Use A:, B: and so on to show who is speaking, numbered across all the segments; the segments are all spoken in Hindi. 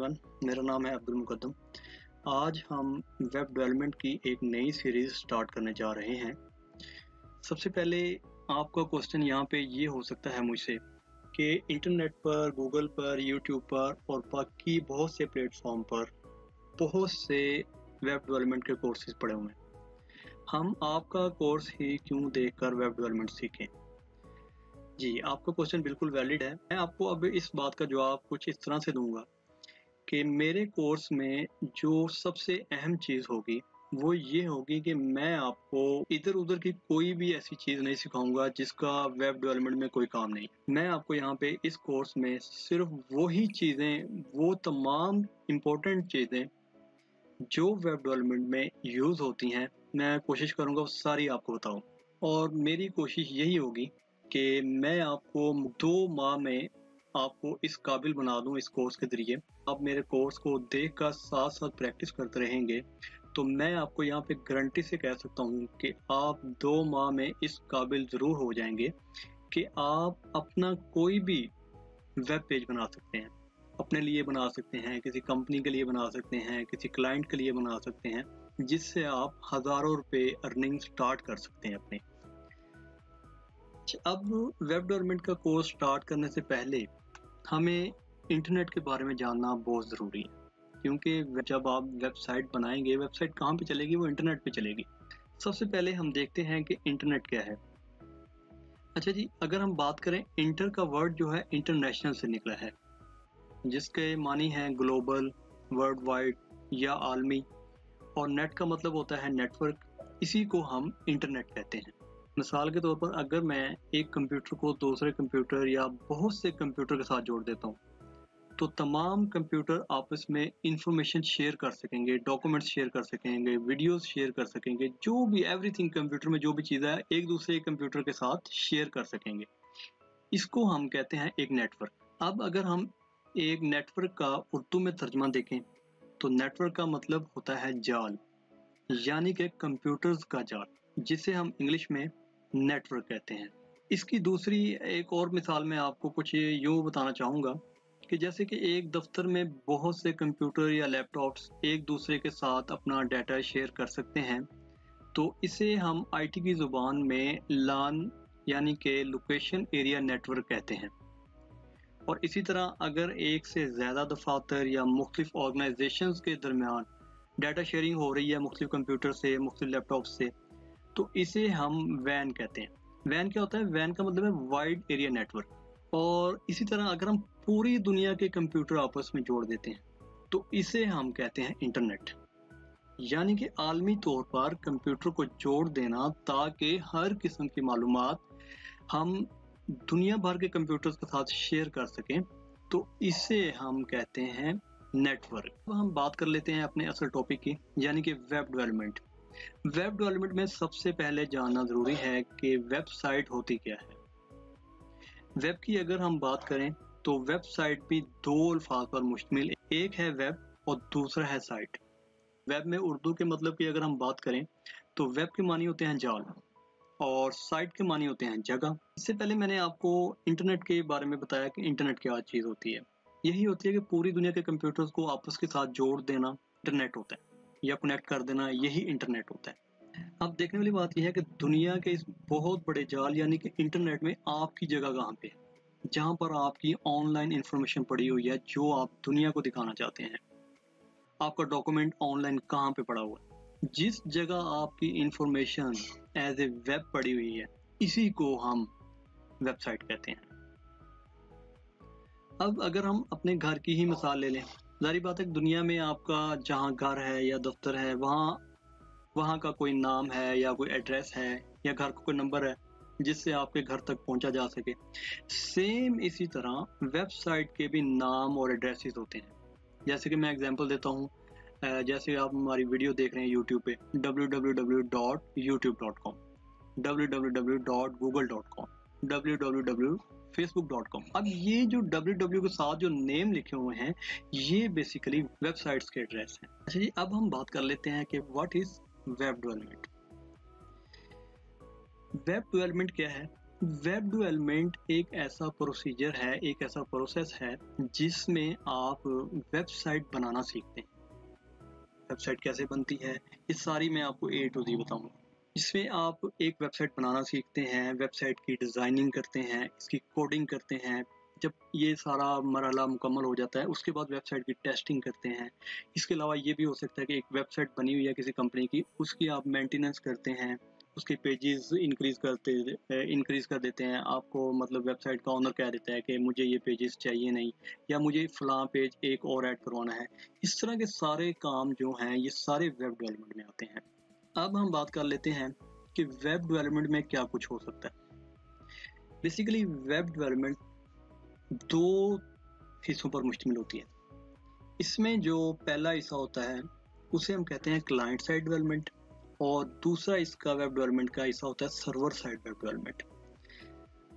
A: एवरीवन, मेरा नाम है अब्दुल मुकद्दम। आज हम वेब डेवलपमेंट की एक नई सीरीज स्टार्ट करने जा रहे हैं। सबसे पहले आपका क्वेश्चन यहाँ पे ये हो सकता है मुझसे कि इंटरनेट पर, गूगल पर, यूट्यूब पर और बाकी बहुत से प्लेटफॉर्म पर बहुत से वेब डेवलपमेंट के कोर्सेज पड़े हुए हैं। हम आपका कोर्स ही क्यों देखकर वेब डेवलपमेंट सीखें? जी, आपका क्वेश्चन बिल्कुल वैलिड है। मैं आपको अब इस बात का जवाब कुछ इस तरह से दूंगा कि मेरे कोर्स में जो सबसे अहम चीज़ होगी वो ये होगी कि मैं आपको इधर-उधर की कोई भी ऐसी चीज़ नहीं सिखाऊंगा जिसका वेब डेवलपमेंट में कोई काम नहीं। मैं आपको यहाँ पे इस कोर्स में सिर्फ वही चीज़ें, वो तमाम इम्पोर्टेंट चीज़ें जो वेब डेवलपमेंट में यूज़ होती हैं, मैं कोशिश करूँगा वो सारी आपको बताऊँ। और मेरी कोशिश यही होगी कि मैं आपको 2 माह में आपको इस काबिल बना दूँ इस कोर्स के ज़रिए। आप मेरे कोर्स को देखकर साथ-साथ प्रैक्टिस करते रहेंगे, तो मैं आपको यहाँ पे गारंटी से कह सकता हूँ कि आप 2 माह में इस काबिल ज़रूर हो जाएँगे कि आप अपना कोई भी वेब पेज बना सकते हैं। अपने लिए बना सकते हैं, किसी कंपनी के लिए बना सकते हैं, किसी क्लाइंट के लिए बना सकते हैं, जिससे आप हज़ारों रुपए अर्निंग स्टार्ट कर सकते हैं अपनी। अब वेब डेवलपमेंट का कोर्स स्टार्ट करने से पहले हमें इंटरनेट के बारे में जानना बहुत ज़रूरी है, क्योंकि जब आप वेबसाइट बनाएंगे, वेबसाइट कहाँ पे चलेगी? वो इंटरनेट पे चलेगी। सबसे पहले हम देखते हैं कि इंटरनेट क्या है। अच्छा जी, अगर हम बात करें, इंटर का वर्ड जो है इंटरनेशनल से निकला है, जिसके मानी है ग्लोबल, वर्ल्ड वाइड या आलमी, और नेट का मतलब होता है नेटवर्क। इसी को हम इंटरनेट कहते हैं। मिसाल के तौर पर अगर मैं एक कंप्यूटर को दूसरे कंप्यूटर या बहुत से कंप्यूटर के साथ जोड़ देता हूँ, तो तमाम कंप्यूटर आपस में इंफॉर्मेशन शेयर कर सकेंगे, डॉक्यूमेंट्स शेयर कर सकेंगे, वीडियोस शेयर कर सकेंगे, जो भी एवरीथिंग कंप्यूटर में जो भी चीज़ है एक दूसरे कंप्यूटर के साथ शेयर कर सकेंगे। इसको हम कहते हैं एक नेटवर्क। अब अगर हम एक नेटवर्क का उर्दू में तर्जुमा देखें, तो नेटवर्क का मतलब होता है जाल, यानी कि कंप्यूटर्स का जाल, जिसे हम इंग्लिश में नेटवर्क कहते हैं। इसकी दूसरी एक और मिसाल मैं आपको कुछ यूँ बताना चाहूँगा कि जैसे कि एक दफ्तर में बहुत से कंप्यूटर या लैपटॉप्स एक दूसरे के साथ अपना डाटा शेयर कर सकते हैं, तो इसे हम आईटी की ज़ुबान में लान यानी कि लोकेशन एरिया नेटवर्क कहते हैं। और इसी तरह अगर एक से ज़्यादा दफातर या मुख्तलिफ ऑर्गेनाइजेशंस के दरमियान डाटा शेयरिंग हो रही है मुख्तलिफ कंप्यूटर से, मुख्तलिफ लैपटॉप से, तो इसे हम वैन कहते हैं। वैन क्या होता है? वैन का मतलब है वाइड एरिया नेटवर्क। और इसी तरह अगर हम पूरी दुनिया के कंप्यूटर आपस में जोड़ देते हैं, तो इसे हम कहते हैं इंटरनेट, यानी कि आलमी तौर पर कंप्यूटर को जोड़ देना ताकि हर किस्म की मालूमात हम दुनिया भर के कंप्यूटर्स के साथ शेयर कर सकें, तो इसे हम कहते हैं नेटवर्क। अब हम बात कर लेते हैं अपने असल टॉपिक की, यानी कि वेब डेवलपमेंट। वेब डेवलपमेंट में सबसे पहले जानना ज़रूरी है कि वेबसाइट होती क्या है। वेब की अगर हम बात करें, तो वेबसाइट भी 2 अल्फाज पर मुश्तमिल, एक है वेब और दूसरा है साइट। वेब में उर्दू के मतलब की अगर हम बात करें, तो वेब के मानी होते हैं जाल और साइट के मानी होते हैं जगह। इससे पहले मैंने आपको इंटरनेट के बारे में बताया कि इंटरनेट क्या चीज़ होती है। यही होती है कि पूरी दुनिया के कंप्यूटर्स को आपस के साथ जोड़ देना इंटरनेट होता है, या कनेक्ट कर देना, यही इंटरनेट होता है। अब देखने वाली बात यह है कि दुनिया के इस बहुत बड़े जाल यानी कि इंटरनेट में आपकी जगह कहाँ पे है, जहाँ पर आपकी ऑनलाइन इंफॉर्मेशन पड़ी हुई है जो आप दुनिया को दिखाना चाहते हैं। आपका डॉक्यूमेंट ऑनलाइन कहाँ पे पड़ा हुआ है, जिस जगह आपकी इंफॉर्मेशन एज ए वेब पड़ी हुई है, इसी को हम वेबसाइट कहते हैं। अब अगर हम अपने घर की ही मिसाल ले लें, जारी बात है दुनिया में आपका जहाँ घर है या दफ्तर है, वहाँ का कोई नाम है या कोई एड्रेस है या घर का कोई नंबर है जिससे आपके घर तक पहुँचा जा सके। सेम इसी तरह वेबसाइट के भी नाम और एड्रेसेस होते हैं। जैसे कि मैं एग्जांपल देता हूँ, जैसे आप हमारी वीडियो देख रहे हैं यूट्यूब पे, www.youtube.com, www.google.com, www.facebook.com। अब ये जो www के साथ जो नेम लिखे हुए हैं, ये बेसिकली वेबसाइट्स के एड्रेस हैं। अच्छा जी, अब हम बात कर लेते हैं कि what is web development. Web development क्या है? वेब डेवलपमेंट एक ऐसा प्रोसीजर है, एक ऐसा प्रोसेस है जिसमें आप वेबसाइट बनाना सीखते हैं। वेबसाइट कैसे बनती है, इस सारी मैं आपको A to Z बताऊंगा। इसमें आप एक वेबसाइट बनाना सीखते हैं, वेबसाइट की डिज़ाइनिंग करते हैं, इसकी कोडिंग करते हैं। जब ये सारा मरहला मुकम्मल हो जाता है उसके बाद वेबसाइट की टेस्टिंग करते हैं। इसके अलावा ये भी हो सकता है कि एक वेबसाइट बनी हुई है किसी कंपनी की, उसकी आप मेंटेनेंस करते हैं, उसके पेजेस इंक्रीज़ कर देते हैं। आपको मतलब वेबसाइट का ओनर कह देता है कि मुझे ये पेजेस चाहिए नहीं, या मुझे फ़लाँ पेज एक और ऐड करवाना है। इस तरह के सारे काम जो हैं ये सारे वेब डेवलपमेंट में आते हैं। अब हम बात कर लेते हैं कि वेब डेवलपमेंट में क्या कुछ हो सकता है। बेसिकली वेब डेवलपमेंट दो हिस्सों पर मुश्तमिल होती है। इसमें जो पहला हिस्सा होता है उसे हम कहते हैं क्लाइंट साइड डेवलपमेंट, और दूसरा इसका वेब डेवलपमेंट का हिस्सा होता है सर्वर साइड वेब डेवलपमेंट।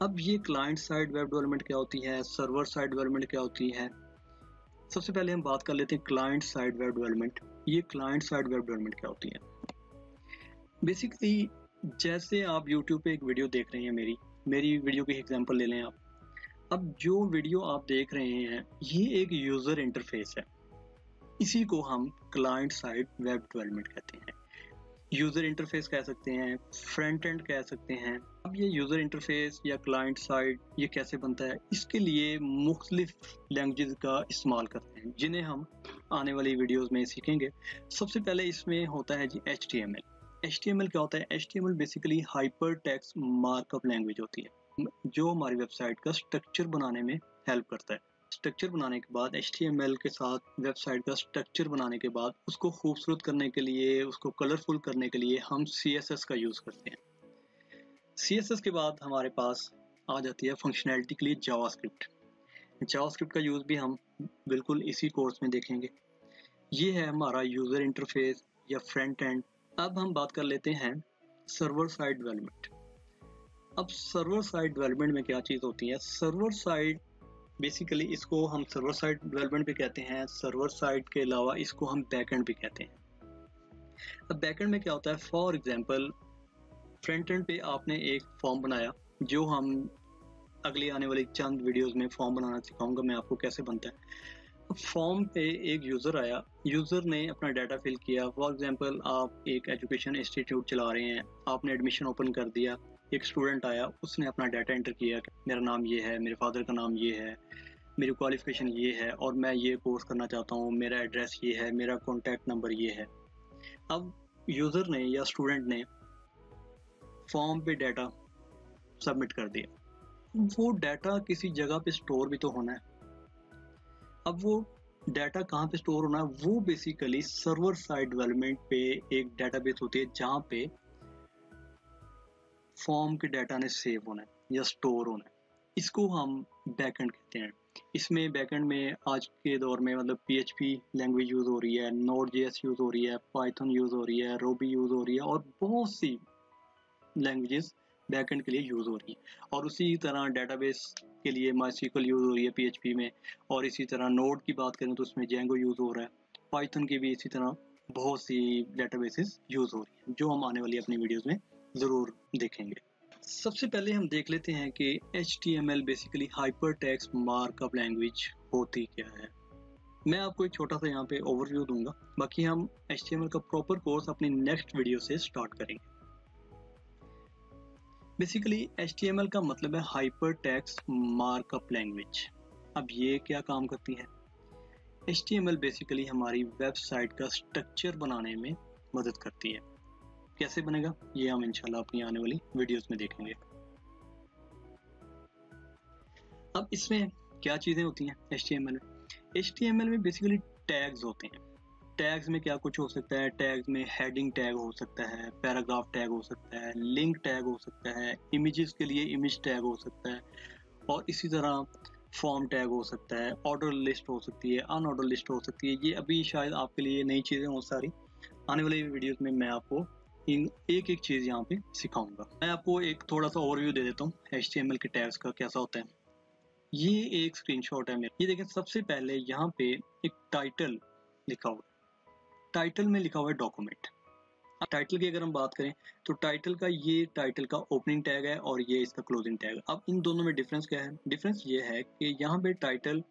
A: अब ये क्लाइंट साइड वेब डेवलपमेंट क्या होती है, सर्वर साइड डेवलपमेंट क्या होती है। सबसे पहले हम बात कर लेते हैं क्लाइंट साइड वेब डेवलपमेंट। ये क्लाइंट साइड वेब डेवलपमेंट क्या होती है। बेसिकली जैसे आप YouTube पे एक वीडियो देख रहे हैं, मेरी वीडियो की एग्जांपल ले लें आप। अब जो वीडियो आप देख रहे हैं ये एक यूज़र इंटरफेस है, इसी को हम क्लाइंट साइड वेब डेवलपमेंट कहते हैं। यूज़र इंटरफेस कह सकते हैं, फ्रंट एंड कह सकते हैं। अब ये यूज़र इंटरफेस या क्लाइंट साइड ये कैसे बनता है, इसके लिए मुख्तलिफ लैंग्वेजेस का इस्तेमाल करते हैं जिन्हें हम आने वाली वीडियोस में सीखेंगे। सबसे पहले इसमें होता है जी HTML। HTML क्या होता है, HTML basically hyper text markup language होती है जो हमारी वेबसाइट का स्ट्रक्चर बनाने में हेल्प करता है। स्ट्रक्चर बनाने के बाद HTML के साथ वेबसाइट का स्ट्रक्चर बनाने के बाद उसको खूबसूरत करने के लिए, उसको कलरफुल करने के लिए हम CSS का यूज़ करते हैं। CSS के बाद हमारे पास आ जाती है फंक्शनैलिटी के लिए जावास्क्रिप्ट। जावास्क्रिप्ट का यूज़ भी हम बिल्कुल इसी कोर्स में देखेंगे। ये है हमारा यूज़र इंटरफेस या फ्रंट एंड। अब हम बात कर लेते हैं सर्वर साइड डेवलपमेंट। अब सर्वर साइड डेवलपमेंट में क्या चीज़ होती है, सर्वर साइड बेसिकली इसको हम सर्वर साइड डेवलपमेंट भी कहते हैं, सर्वर साइड के अलावा इसको हम बैकएंड भी कहते हैं। अब बैकएंड में क्या होता है, फॉर एग्जांपल फ्रंट एंड पे आपने एक फॉर्म बनाया, जो हम अगली आने वाली चंद वीडियोस में फॉर्म बनाना सिखाऊंगा मैं आपको कैसे बनता है। फॉर्म पे एक यूज़र आया, यूज़र ने अपना डाटा फिल किया। फॉर एग्जांपल आप एक एजुकेशन इंस्टीट्यूट चला रहे हैं, आपने एडमिशन ओपन कर दिया, एक स्टूडेंट आया, उसने अपना डाटा एंटर किया, मेरा नाम ये है, मेरे फादर का नाम ये है, मेरी क्वालिफिकेशन ये है और मैं ये कोर्स करना चाहता हूँ, मेरा एड्रेस ये है, मेरा कॉन्टैक्ट नंबर ये है। अब यूज़र ने या स्टूडेंट ने फॉर्म पे डाटा सबमिट कर दिया। वो डाटा किसी जगह पे स्टोर भी तो होना है। अब वो डाटा कहाँ पे स्टोर होना है, वो बेसिकली सर्वर साइड डेवलपमेंट पे एक डाटाबेस होती है जहाँ पे फॉर्म के डाटा ने सेव होना है या स्टोर होना है। इसको हम बैकएंड कहते हैं। इसमें बैकएंड में आज के दौर में मतलब PHP लैंग्वेज यूज़ हो रही है, Node.js यूज़ हो रही है, पाइथन यूज़ हो रही है, Ruby यूज़ हो रही है और बहुत सी लैंग्वेजेस बैकएंड के लिए यूज़ हो रही है। और उसी तरह डेटाबेस के लिए MySQL यूज़ हो रही है PHP में, और इसी तरह नोड की बात करें तो उसमें Django यूज़ हो रहा है। पाइथन की भी इसी तरह बहुत सी डेटाबेसेस यूज़ हो रही हैं जो हम आने वाली अपनी वीडियोस में ज़रूर देखेंगे। सबसे पहले हम देख लेते हैं कि HTML basically hyper text markup language होती क्या है। मैं आपको एक छोटा सा यहाँ पे ओवरव्यू दूंगा, बाकी हम HTML का प्रॉपर कोर्स अपनी नेक्स्ट वीडियो से स्टार्ट करेंगे। बेसिकली HTML का मतलब है हाइपर टेक्स्ट मार्कअप लैंग्वेज। अब ये क्या काम करती है, HTML बेसिकली हमारी वेबसाइट का स्ट्रक्चर बनाने में मदद करती है। कैसे बनेगा ये हम इंशाल्लाह अपनी आने वाली वीडियोस में देखेंगे। अब इसमें क्या चीज़ें होती हैं HTML में, HTML में बेसिकली टैग्स होते हैं। टैग्स में क्या कुछ हो सकता है, टैग्स में हेडिंग टैग हो सकता है, पैराग्राफ टैग हो सकता है, लिंक टैग हो सकता है, इमेजेस के लिए इमेज टैग हो सकता है, और इसी तरह फॉर्म टैग हो सकता है, ऑर्डर लिस्ट हो सकती है, अनऑर्डर लिस्ट हो सकती है। ये अभी शायद आपके लिए नई चीज़ें हो सारी, आने वाली वीडियोस में मैं आपको इन एक एक चीज़ यहाँ पे सिखाऊंगा। मैं आपको एक थोड़ा सा ओवरव्यू दे देता हूँ HTML के टैग्स का कैसा होता है। ये एक स्क्रीनशॉट है मेरा, ये देखें। सबसे पहले यहाँ पे एक टाइटल लिखा हुआ है, टाइटल में लिखा हुआ है डॉक्यूमेंट। अब टाइटल की अगर हम बात करें तो टाइटल का ओपनिंग टैग है और ये इसका क्लोजिंग टैग है। अब इन दोनों में डिफरेंस क्या है? डिफरेंस ये है कि यहाँ पे टाइटल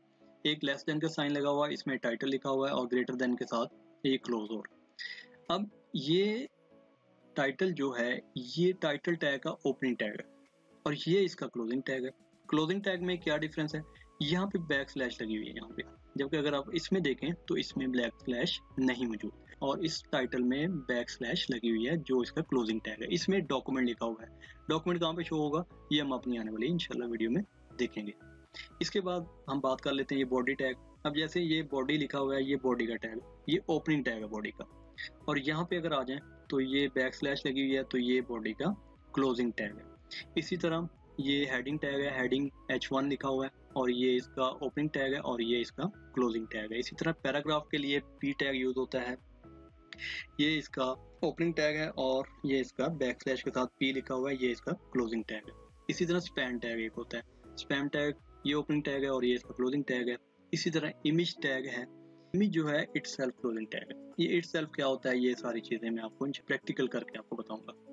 A: एक लेस देन का साइन लगा हुआ है, इसमें टाइटल लिखा हुआ है और ग्रेटर देन के साथ एक क्लोज और। अब ये टाइटल जो है ये टाइटल टैग का ओपनिंग टैग है और ये इसका क्लोजिंग टैग है। क्लोजिंग टैग में क्या डिफरेंस है? यहाँ पे बैक स्लैश लगी हुई है यहाँ पे, जबकि अगर आप इसमें देखें तो इसमें बैक स्लैश नहीं मौजूद और इस टाइटल में बैक स्लैश लगी हुई है जो इसका क्लोजिंग टैग है। इसमें डॉक्यूमेंट लिखा हुआ है। डॉक्यूमेंट कहाँ पे शो होगा ये हम अपनी आने वाली इंशाल्लाह वीडियो में देखेंगे। इसके बाद हम बात कर लेते हैं ये बॉडी टैग। अब जैसे ये बॉडी लिखा हुआ है, ये बॉडी का टैग, ये ओपनिंग टैग है बॉडी का। और यहाँ पे अगर आ जाए तो ये बैक स्लैश लगी हुई है तो ये बॉडी का क्लोजिंग टैग है। इसी तरह ये हेडिंग टैग है, हेडिंग H1 लिखा हुआ है और ये इसका ओपनिंग टैग है और ये इसका क्लोजिंग टैग है। इसी तरह पैराग्राफ के लिए P टैग यूज होता है, ये इसका ओपनिंग टैग है और ये इसका बैक स्लैश के साथ P लिखा हुआ है, ये इसका क्लोजिंग टैग है। इसी तरह स्पैम टैग एक होता है, स्पैम टैग ये ओपनिंग टैग है और ये इसका क्लोजिंग टैग है। इसी तरह इमेज टैग है, इमेज जो है इट्स सेल्फ क्लोजिंग टैग है। ये इट्स सेल्फ क्या होता है ये सारी चीजें मैं आपको प्रैक्टिकल करके आपको बताऊंगा।